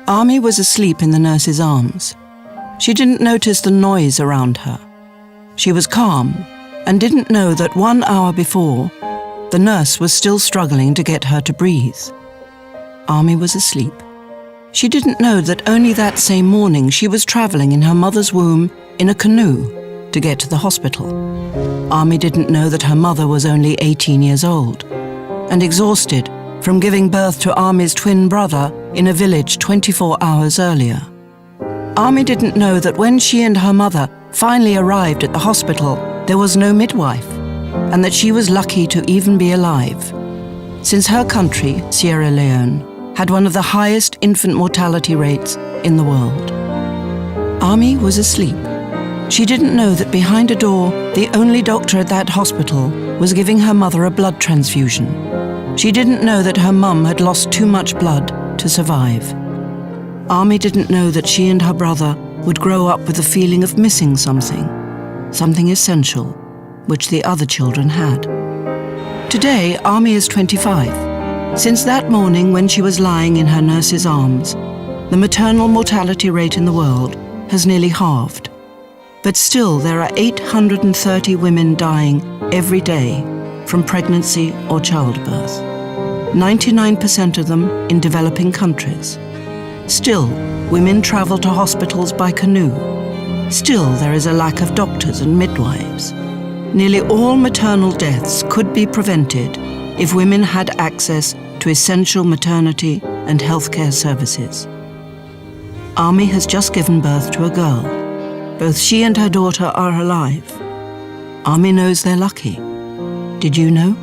Ami was asleep in the nurse's arms. She didn't notice the noise around her. She was calm and didn't know that 1 hour before, the nurse was still struggling to get her to breathe. Ami was asleep. She didn't know that only that same morning she was traveling in her mother's womb in a canoe to get to the hospital. Ami didn't know that her mother was only 18 years old and exhausted from giving birth to Ami's twin brother in a village 24 hours earlier. Ami didn't know that when she and her mother finally arrived at the hospital, there was no midwife, and that she was lucky to even be alive, since her country, Sierra Leone, had one of the highest infant mortality rates in the world. Ami was asleep. She didn't know that behind a door, the only doctor at that hospital was giving her mother a blood transfusion. She didn't know that her mum had lost too much blood to survive. Ami didn't know that she and her brother would grow up with the feeling of missing something essential, which the other children had. Today, Ami is 25. Since that morning when she was lying in her nurse's arms, the maternal mortality rate in the world has nearly halved. But still, there are 830 women dying every day from pregnancy or childbirth. 99% of them in developing countries. Still, women travel to hospitals by canoe. Still, there is a lack of doctors and midwives. Nearly all maternal deaths could be prevented if women had access to essential maternity and healthcare services. Ami has just given birth to a girl. Both she and her daughter are alive. Ami knows they're lucky. Did you know?